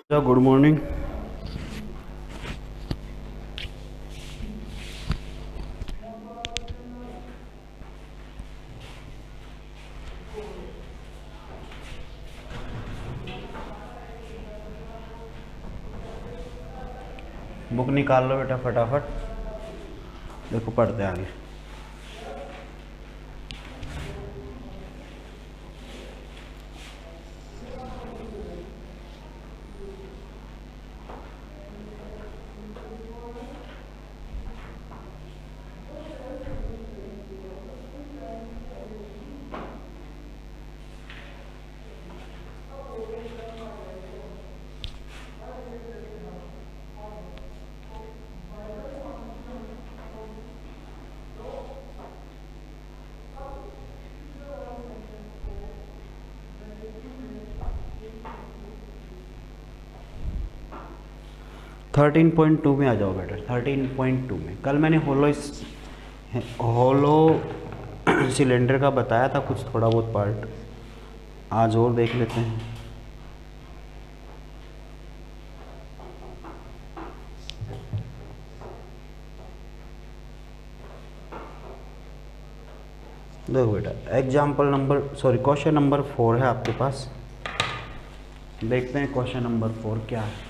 Good morning. Book निकाल लो बेटा फटाफट, देखो पढ़ते आगे। थर्टीन पॉइंट टू में आ जाओ बेटा। 13.2 में कल मैंने होलो सिलेंडर का बताया था कुछ थोड़ा बहुत पार्ट, आज और देख लेते हैं। देखो बेटा क्वेश्चन नंबर 4 है आपके पास। देखते हैं क्वेश्चन नंबर 4 क्या है।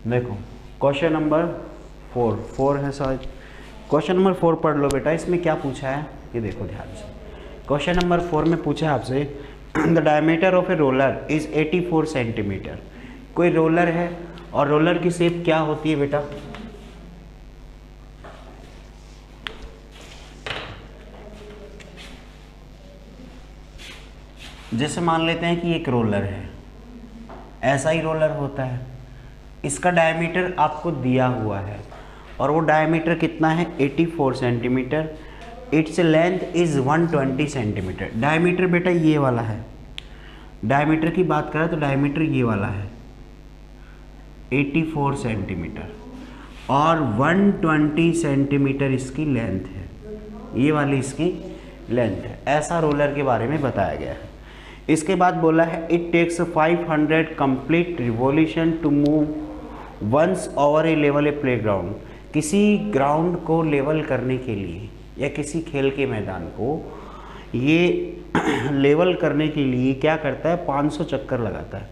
देखो क्वेश्चन नंबर 4 है शायद। क्वेश्चन नंबर 4 पढ़ लो बेटा। इसमें क्या पूछा है ये देखो ध्यान से। क्वेश्चन नंबर 4 में पूछा है आपसे the diameter of a roller is 84 centimetre. कोई रोलर है और रोलर की शेप क्या होती है बेटा? जैसे मान लेते हैं कि एक रोलर है, ऐसा ही रोलर होता है। इसका डायमीटर आपको दिया हुआ है और वो डायमीटर कितना है? 84 centimetre. Its length is 120 centimetre. Diameter बेटा ये वाला है। डायमीटर की बात करें तो डायमीटर ये वाला है 84 सेंटीमीटर और 120 सेंटीमीटर इसकी लेंथ है। ये वाली इसकी लेंथ है। ऐसा रोलर के बारे में बताया गया है। इसके बाद बोला है it takes 500 complete revolution to move once over a level a playground. किसी ग्राउंड को लेवल करने के लिए या किसी खेल के मैदान को ये लेवल करने के लिए क्या करता है? 500 चक्कर लगाता है।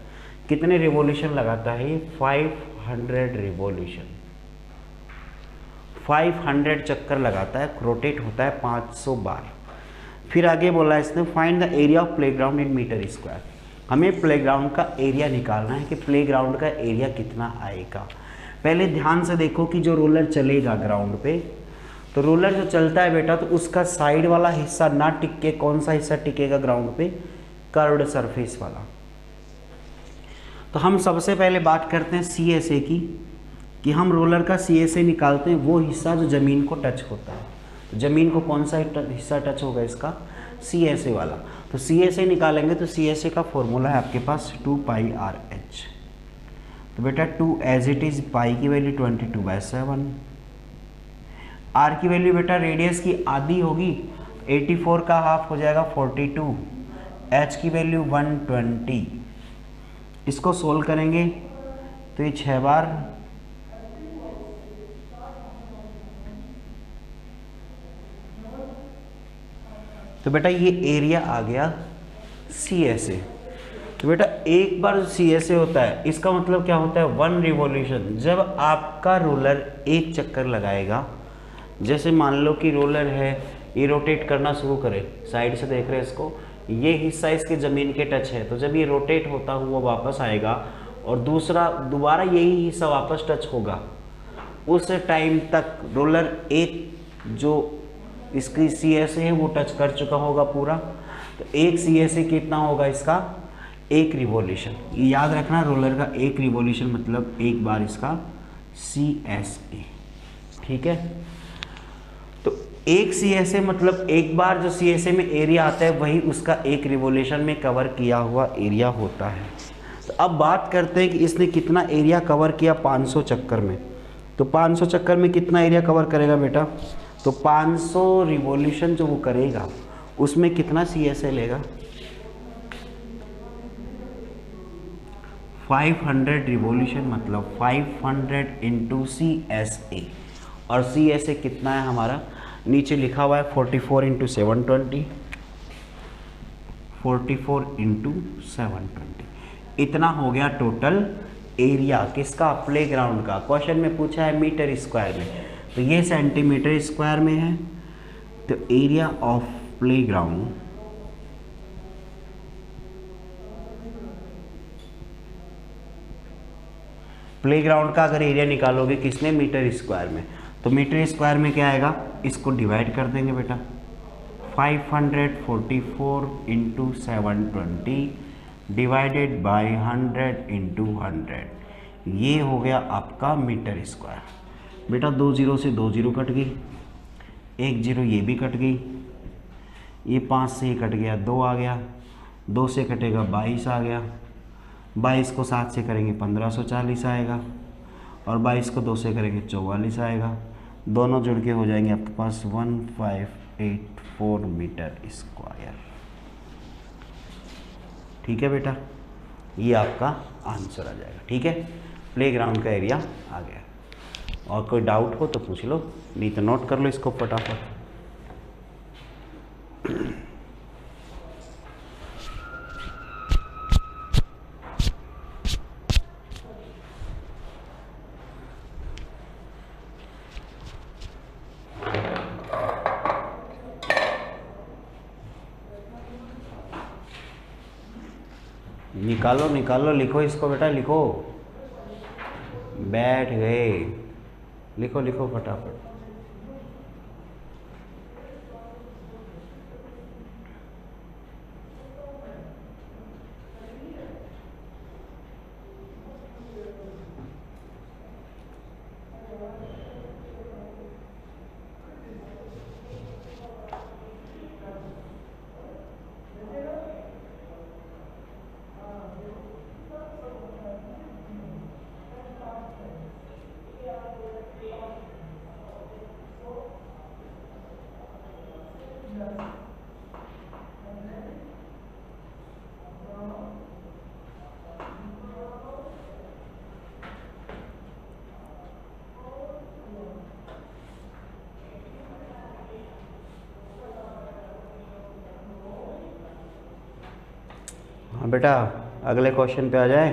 कितने रिवॉल्यूशन लगाता है ये? 500 रिवॉल्यूशन। 500 चक्कर लगाता है, रोटेट होता है 500 बार। फिर आगे बोला इसने find the area of playground in metre square. हमें प्लेग्राउंड का एरिया निकालना है कि प्लेग्राउंड का एरिया कितना आएगा। पहले ध्यान से देखो कि जो रोलर चलेगा ग्राउंड पे, तो रोलर जो चलता है बेटा तो उसका साइड वाला हिस्सा ना टिक के कौन सा हिस्सा टिकेगा ग्राउंड पे? कर्व्ड सरफेस वाला। तो हम सबसे पहले बात करते हैं CSA की, कि हम रोलर का CSA निकालते हैं वो हिस्सा जो ज़मीन को टच होता है। तो ज़मीन को कौन सा हिस्सा टच होगा? इसका CSA वाला। तो CSA निकालेंगे तो CSA का फॉर्मूला है आपके पास 2πRH। तो बेटा 2 एज इट इज़, पाई की वैल्यू 22/7, R की वैल्यू बेटा रेडियस की आधी होगी, 84 का हाफ हो जाएगा 42, H की वैल्यू 120। इसको सोल्व करेंगे तो ये 6 बार, तो बेटा ये एरिया आ गया CSA। तो बेटा एक बार CSA होता है इसका मतलब क्या होता है? 1 रिवॉल्यूशन। जब आपका रोलर एक चक्कर लगाएगा, जैसे मान लो कि रोलर है ये रोटेट करना शुरू करे, साइड से देख रहे हैं इसको, ये हिस्सा इसके ज़मीन के टच है, तो जब ये रोटेट होता हुआ वापस आएगा और दोबारा यही हिस्सा वापस टच होगा, उस टाइम तक रोलर एक जो इसकी CSA है वो टच कर चुका होगा पूरा। तो एक CSA कितना होगा इसका? 1 रिवॉल्यूशन। याद रखना रोलर का 1 रिवॉल्यूशन मतलब एक बार इसका CSA। ठीक है। तो एक CSA मतलब एक बार जो CSA में एरिया आता है वही उसका एक रिवोल्यूशन में कवर किया हुआ एरिया होता है। तो अब बात करते हैं कि इसने कितना एरिया कवर किया 500 चक्कर में। तो 500 चक्कर में कितना एरिया कवर करेगा बेटा? तो 500 रिवोल्यूशन जो वो करेगा उसमें कितना CSA लेगा? 500 रिवोल्यूशन मतलब 500 इंटू CSA। और CSA कितना है हमारा? नीचे लिखा हुआ है 44 इंटू 720, 44 इंटू 720। इतना हो गया टोटल एरिया किसका? प्लेग्राउंड का। क्वेश्चन में पूछा है मीटर स्क्वायर में, तो ये सेंटीमीटर स्क्वायर में है। तो एरिया ऑफ प्लेग्राउंड प्लेग्राउंड का अगर एरिया निकालोगे किसने? मीटर स्क्वायर में। तो मीटर स्क्वायर में क्या आएगा? इसको डिवाइड कर देंगे बेटा, 544 इंटू 720 डिवाइडेड बाय 100 इंटू 100। ये हो गया आपका मीटर स्क्वायर। बेटा 2 जीरो से 2 जीरो कट गई, 1 जीरो ये भी कट गई, ये 5 से ही कट गया, 2 आ गया, 2 से कटेगा 22 आ गया, 22 को 7 से करेंगे 1540 आएगा, और 22 को 2 से करेंगे 44 आएगा। दोनों जुड़ के हो जाएंगे आपके पास 1584 मीटर स्क्वायर। ठीक है बेटा, ये आपका आंसर आ जाएगा। ठीक है, प्लेग्राउंड का एरिया आ गया। और कोई डाउट हो तो पूछ लो, नहीं तो नोट कर लो इसको फटाफट। निकालो निकालो, लिखो इसको बेटा, लिखो। बैठ गए, लिखो लिखो फटाफट। हाँ बेटा, अगले क्वेश्चन पे आ जाए।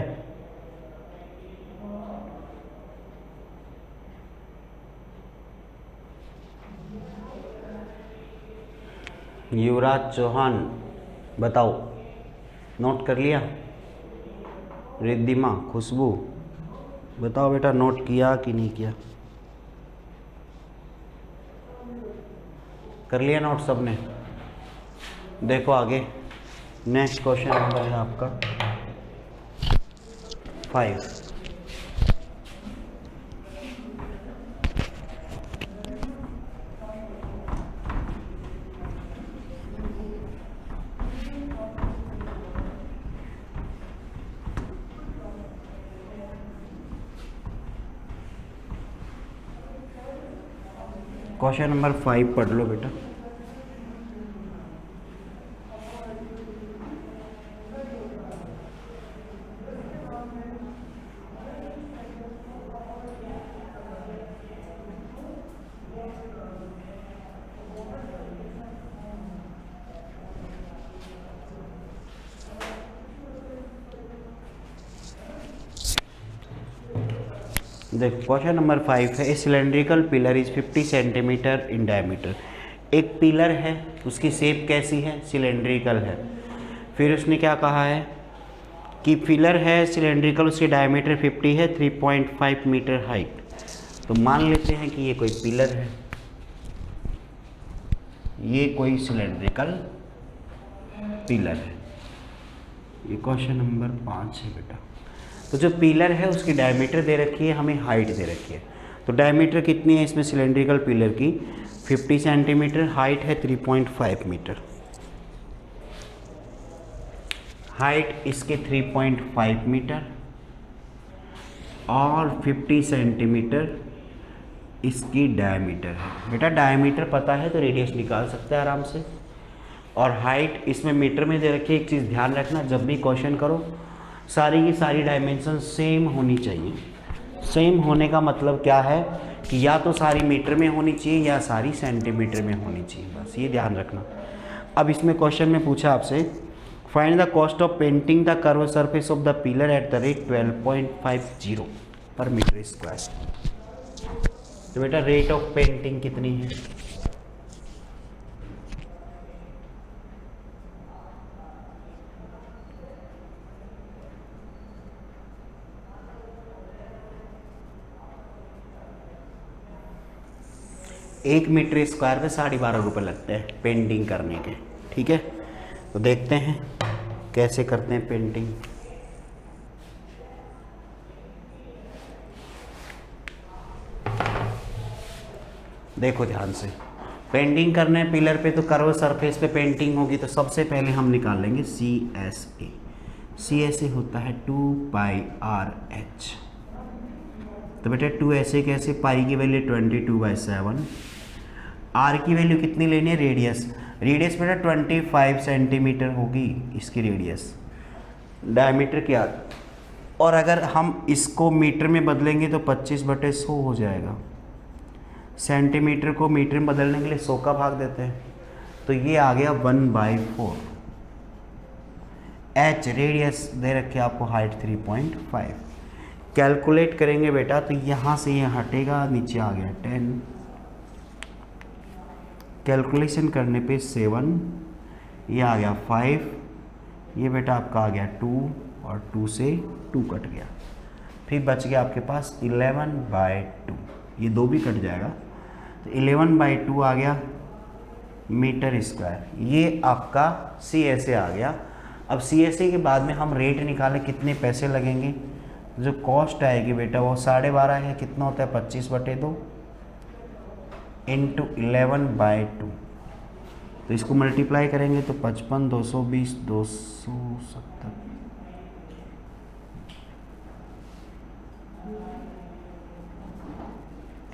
युवराज चौहान, बताओ, नोट कर लिया? रिद्धिमा, खुशबू, बताओ बेटा, नोट किया कि नहीं किया? कर लिया नोट सबने? देखो आगे, नेक्स्ट क्वेश्चन नंबर है आपका 5। क्वेश्चन नंबर 5 पढ़ लो बेटा। देखो क्वेश्चन नंबर 5 है, ए cylindrical pillar is 50 centimetre in diameter. एक पिलर है, उसकी शेप कैसी है? सिलेंड्रिकल है। फिर उसने क्या कहा है कि पिलर है सिलेंड्रिकल, उसकी डायमीटर 50 है, 3.5 मीटर हाइट। तो मान लेते हैं कि ये कोई पिलर है, ये कोई सिलेंड्रिकल पिलर है। ये क्वेश्चन नंबर 5 है बेटा। तो जो पिलर है उसकी डायमीटर दे रखी है, हमें हाइट दे रखी है। तो डायमीटर कितनी है इसमें सिलेंड्रिकल पिलर की? 50 सेंटीमीटर, हाइट है 3.5 मीटर, हाइट इसके 3.5 मीटर और 50 सेंटीमीटर इसकी डायमीटर है। बेटा डायमीटर पता है तो रेडियस निकाल सकते हैं आराम से, और हाइट इसमें मीटर में दे रखी है। एक चीज़ ध्यान रखना, जब भी क्वेश्चन करो सारी की सारी डायमेंशन सेम होनी चाहिए। सेम होने का मतलब क्या है कि या तो सारी मीटर में होनी चाहिए या सारी सेंटीमीटर में होनी चाहिए, बस ये ध्यान रखना। अब इसमें क्वेश्चन में पूछा आपसे find the cost of painting the curve surface of the pillar at the rate 12.50 पर मीटर स्क्वायर। तो बेटा रेट ऑफ पेंटिंग कितनी है? एक मीटर स्क्वायर पे 12.5 रुपये लगते हैं पेंटिंग करने के। ठीक है, तो देखते हैं कैसे करते हैं पेंटिंग। देखो ध्यान से, पेंटिंग करने पिलर पे तो कर्व सरफेस पे पेंटिंग होगी, तो सबसे पहले हम निकाल लेंगे CSA। CSA होता है 2πRH। तो बेटा 2 ऐसे कैसे, पाई की वैल्यू 22/7, आर की वैल्यू कितनी लेनी है, रेडियस। रेडियस बेटा 25 सेंटीमीटर होगी इसकी रेडियस, डायमीटर क्या। और अगर हम इसको मीटर में बदलेंगे तो 25/100 हो जाएगा। सेंटीमीटर को मीटर में बदलने के लिए 100 का भाग देते हैं, तो ये आ गया 1/4। H रेडियस दे रखे आपको, हाइट 3.5। कैलकुलेट करेंगे बेटा तो यहाँ से ये हटेगा, नीचे आ गया 10। कैलकुलेशन करने पे 7, ये आ गया 5, ये बेटा आपका आ गया 2 और 2 से 2 कट गया, फिर बच गया आपके पास 11/2। ये 2 भी कट जाएगा, तो 11/2 आ गया मीटर स्क्वायर। ये आपका CSA आ गया। अब CSA के बाद में हम रेट निकालें कितने पैसे लगेंगे। जो कॉस्ट आएगी बेटा वो 12.5 है, कितना होता है 25/2 इंटू 11/2। तो इसको मल्टीप्लाई करेंगे तो 55, 220, 270,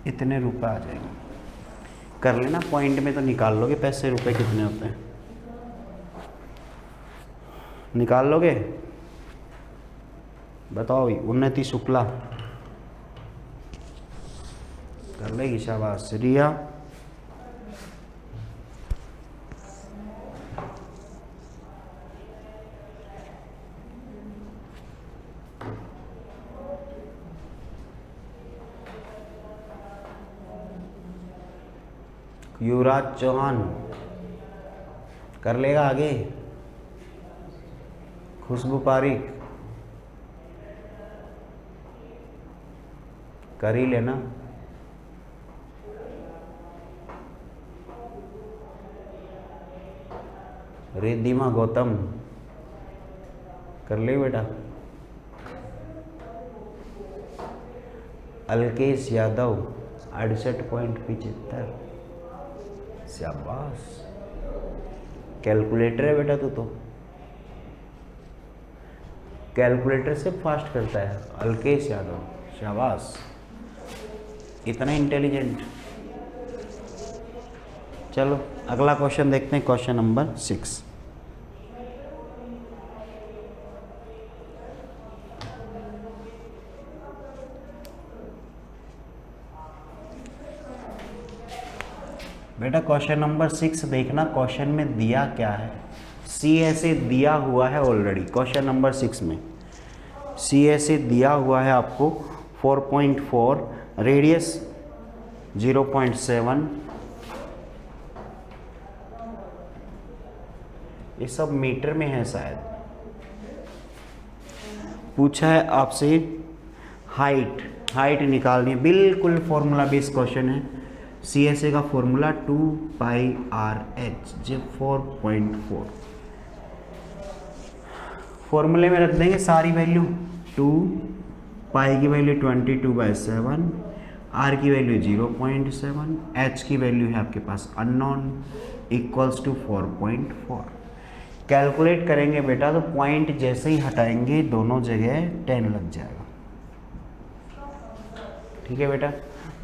इतने रुपए आ जाएंगे। कर लेना, पॉइंट में तो निकाल लोगे पैसे, रुपए कितने होते हैं निकाल लोगे। बताओ भाई, उन्नति शुक्ला कर लेगी, शाबाश। रिया, युवराज चौहान कर लेगा आगे। खुशबू पारिक कर ही लेना। रिद्धिमा गौतम कर ले बेटा। अलकेश यादव 68.75, शाबाश। कैलकुलेटर है बेटा तू तो, कैलकुलेटर से फास्ट करता है। अलकेश यादव शाबाश, इतना इंटेलिजेंट। चलो अगला क्वेश्चन देखते हैं, क्वेश्चन नंबर 6। बेटा क्वेश्चन नंबर 6 देखना, क्वेश्चन में दिया क्या है। CSA दिया हुआ है ऑलरेडी। क्वेश्चन नंबर 6 में CSA दिया हुआ है आपको 4.4, रेडियस 0.7, ये सब मीटर में है शायद। पूछा है आपसे हाइट निकालनी है, बिल्कुल फॉर्मूला बेस्ड क्वेश्चन है। CSA का फॉर्मूला 2πRH, जो 4.4। फॉर्मूले में रख देंगे सारी वैल्यू। 2 पाई की वैल्यू 22/7, आर की वैल्यू 0.7, एच की वैल्यू है आपके पास अननोन इक्वल्स टू 4.4। कैलकुलेट करेंगे बेटा तो पॉइंट जैसे ही हटाएंगे दोनों जगह 10 लग जाएगा। ठीक है बेटा,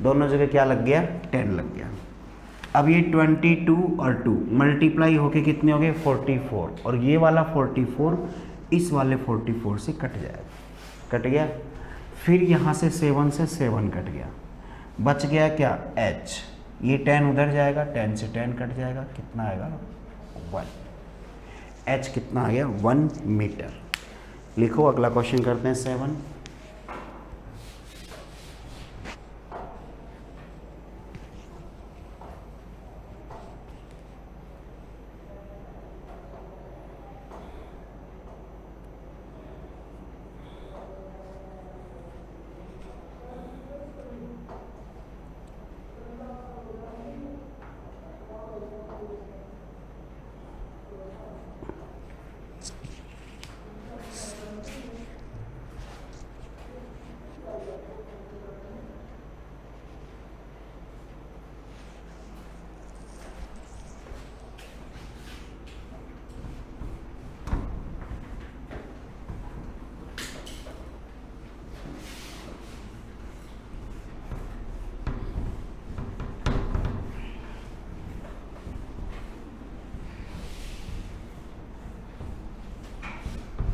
दोनों जगह क्या लग गया, 10 लग गया। अब ये 22 और 2 मल्टीप्लाई होके कितने हो गए, 44, और ये वाला 44 इस वाले 44 से कट जाएगा, कट गया। फिर यहाँ से 7 से 7 कट गया, बच गया क्या, h। ये 10 उधर जाएगा, 10 से 10 कट जाएगा, कितना आएगा, 1। h कितना आ गया, 1 मीटर। लिखो, अगला क्वेश्चन करते हैं 7।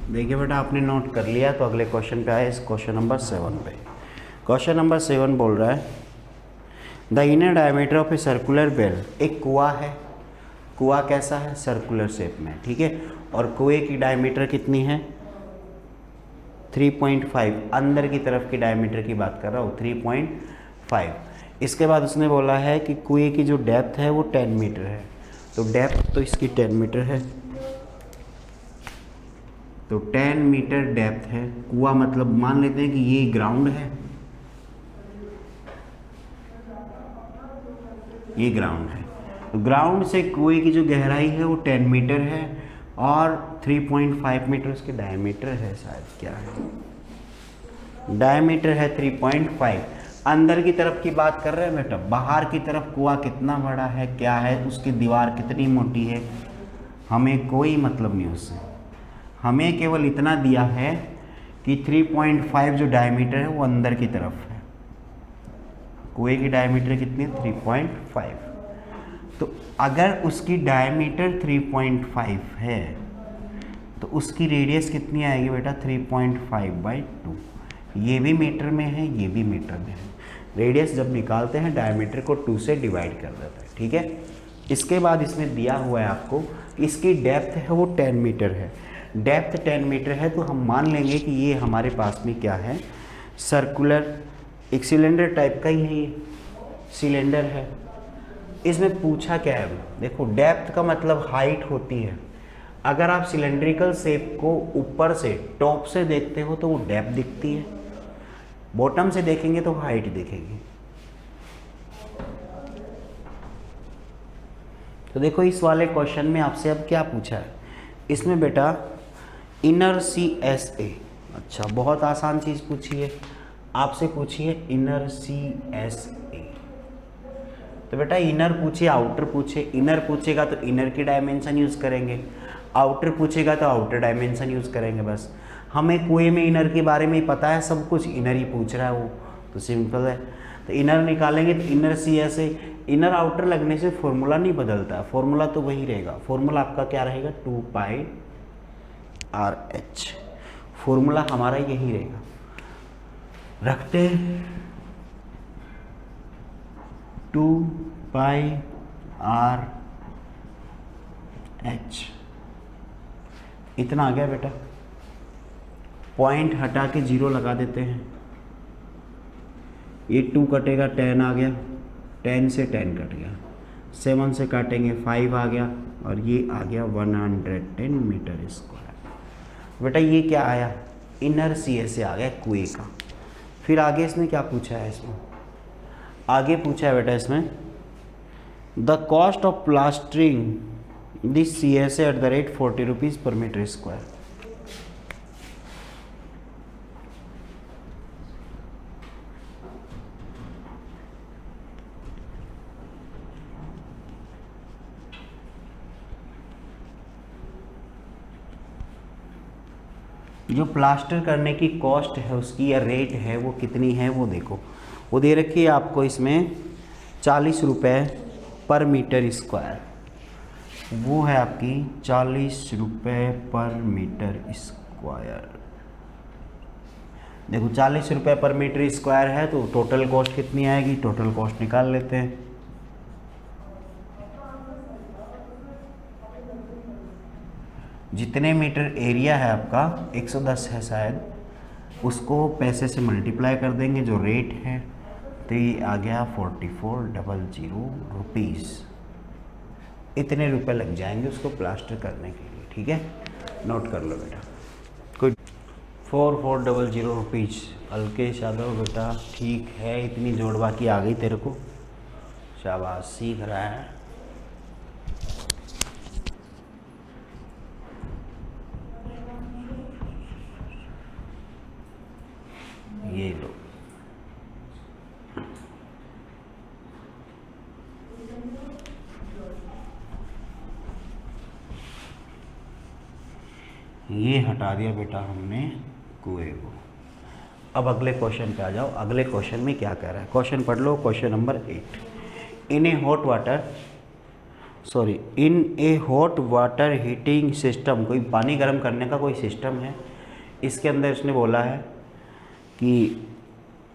देखिए बेटा, आपने नोट कर लिया तो अगले क्वेश्चन पे आए, इस क्वेश्चन नंबर 7 पे। क्वेश्चन नंबर 7 बोल रहा है the inner diameter of a circular well. एक कुआं है, कुआं कैसा है, सर्कुलर शेप में, ठीक है, और कुएं की डायमीटर कितनी है, 3.5। अंदर की तरफ की डायमीटर की बात कर रहा हूँ, 3.5। इसके बाद उसने बोला है कि कुएं की जो डेप्थ है वो 10 मीटर है, तो डेप्थ तो इसकी 10 मीटर है, तो 10 मीटर डेप्थ है। कुआं मतलब मान लेते हैं कि ये ग्राउंड है, ये ग्राउंड है, तो ग्राउंड से कुएं की जो गहराई है वो 10 मीटर है और 3.5 मीटर उसके डायमीटर है, शायद क्या है, डायमीटर है 3.5। अंदर की तरफ की बात कर रहे हैं बेटा, बाहर की तरफ कुआं कितना बड़ा है, क्या है, उसकी दीवार कितनी मोटी है, हमें कोई मतलब नहीं उससे। हमें केवल इतना दिया है कि 3.5 जो डायमीटर है वो अंदर की तरफ है, कुएं की डायमीटर कितनी है, 3.5। तो अगर उसकी डायमीटर 3.5 है तो उसकी रेडियस कितनी आएगी बेटा, 3.5/2। ये भी मीटर में है, ये भी मीटर में है। रेडियस जब निकालते हैं डायमीटर को 2 से डिवाइड कर देते हैं, ठीक है। इसके बाद इसमें दिया हुआ है आपको, इसकी डेप्थ है वो 10 मीटर है, डेप्थ 10 मीटर है, तो हम मान लेंगे कि ये हमारे पास में क्या है, सर्कुलर एक सिलेंडर टाइप का ही है, ये सिलेंडर है। इसमें पूछा क्या है, देखो डेप्थ का मतलब हाइट होती है। अगर आप सिलेंड्रिकल शेप को ऊपर से टॉप से देखते हो तो वो डेप्थ दिखती है, बॉटम से देखेंगे तो हाइट दिखेगी। तो देखो इस वाले क्वेश्चन में आपसे अब क्या पूछा है, इसमें बेटा इनर CSA, अच्छा बहुत आसान चीज़ पूछी है, आपसे पूछी है इनर CSA। तो बेटा इनर पूछे, आउटर पूछे, इनर पूछेगा तो इनर की डायमेंशन यूज़ करेंगे, आउटर पूछेगा तो आउटर डायमेंशन यूज़ करेंगे। बस हमें कुएं में इनर के बारे में ही पता है, सब कुछ इनर ही पूछ रहा है वो, तो सिंपल है। तो इनर निकालेंगे तो इनर CSA, इनर आउटर लगने से फॉर्मूला नहीं बदलता, फॉर्मूला तो वही रहेगा। फॉर्मूला आपका क्या रहेगा, 2πRH, फॉर्मूला हमारा यही रहेगा। रखते 2πRH, इतना आ गया बेटा। पॉइंट हटा के 0 लगा देते हैं, ये 2 कटेगा 10 आ गया, 10 से 10 कट गया, 7 से काटेंगे 5 आ गया, और ये आ गया 110 मीटर स्क्वायर। बेटा ये क्या आया, इनर CSA आ गया कुएं का। फिर आगे इसने क्या पूछा है, इसमें आगे पूछा है बेटा इसमें the cost of plastering this CSA at the rate 40 rupees पर मीटर स्क्वायर। जो प्लास्टर करने की कॉस्ट है उसकी या रेट है वो कितनी है वो देखो, वो दे रखी है आपको इसमें 40 रुपये पर मीटर स्क्वायर, वो है आपकी 40 रुपये पर मीटर स्क्वायर। देखो 40 रुपये पर मीटर स्क्वायर है तो टोटल कॉस्ट कितनी आएगी, टोटल कॉस्ट निकाल लेते हैं। जितने मीटर एरिया है आपका 110 है शायद, उसको पैसे से मल्टीप्लाई कर देंगे जो रेट है, तो ये आ गया 4400 रुपीज़। इतने रुपए लग जाएंगे उसको प्लास्टर करने के लिए, ठीक है, नोट कर लो बेटा। कोई 4400 रुपीज़। अल्केश यादव बेटा ठीक है, इतनी जोड़ बाकी आ गई तेरे को, शाबाश, सीख रहा है। ये लो, ये हटा दिया बेटा हमने कुएं को। अब अगले क्वेश्चन पे आ जाओ। अगले क्वेश्चन में क्या कह रहा है, क्वेश्चन पढ़ लो, question number 8। In a hot water heating system, कोई पानी गर्म करने का कोई सिस्टम है, इसके अंदर इसने बोला है कि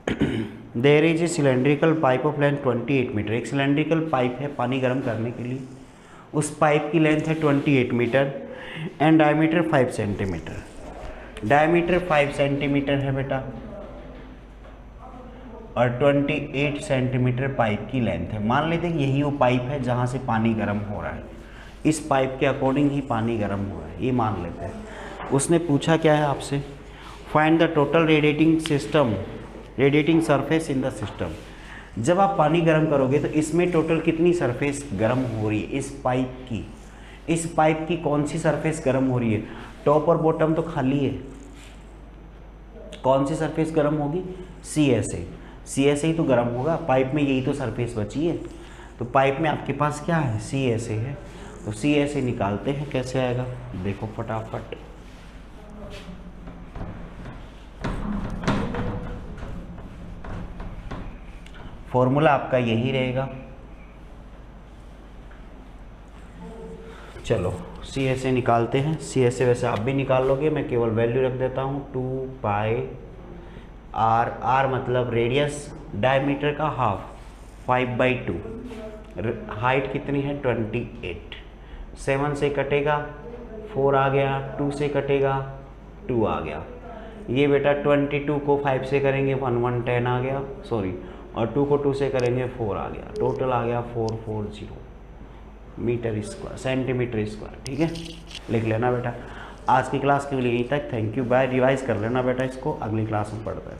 there is a cylindrical pipe of length 28 metre. एक सिलेंड्रिकल पाइप है पानी गर्म करने के लिए, उस पाइप की लेंथ है 28 metre and diameter 5 centimetre. Diameter 5 centimetre है बेटा और 28 सेंटीमीटर पाइप की लेंथ है। मान लेते हैं यही वो पाइप है जहाँ से पानी गर्म हो रहा है, इस पाइप के अकॉर्डिंग ही पानी गर्म हो रहा है, ये मान लेते हैं। उसने पूछा क्या है आपसे, find the total radiating surface in the system. जब आप पानी गर्म करोगे तो इसमें टोटल कितनी सरफेस गर्म हो रही है, इस पाइप की, इस पाइप की कौन सी सरफेस गर्म हो रही है, टॉप और बॉटम तो खाली है, कौन सी सरफेस गर्म होगी, सी एस ए ही तो गर्म होगा, पाइप में यही तो सरफेस बची है, तो पाइप में आपके पास क्या है, सी एस ए है, तो सी एस ए निकालते हैं, कैसे आएगा देखो फटाफट। फॉर्मूला आपका यही रहेगा, चलो सी एस ए निकालते हैं। सी एस ए वैसे आप भी निकाल लोगे, मैं केवल वैल्यू रख देता हूँ 2 पाई आर, आर मतलब रेडियस, डायमीटर का हाफ 5/2, हाइट कितनी है 28, 7 से कटेगा 4 आ गया, 2 से कटेगा 2 आ गया, ये बेटा 22 को 5 से करेंगे 1110 आ गया, सॉरी, और 2 को 2 से करेंगे 4 आ गया, टोटल आ गया 440 मीटर स्क्वायर, सेंटीमीटर स्क्वायर, ठीक है, लिख लेना बेटा। आज की क्लास के लिए यहीं तक, थैंक यू, बाय। रिवाइज कर लेना बेटा इसको, अगली क्लास में पढ़ते हैं।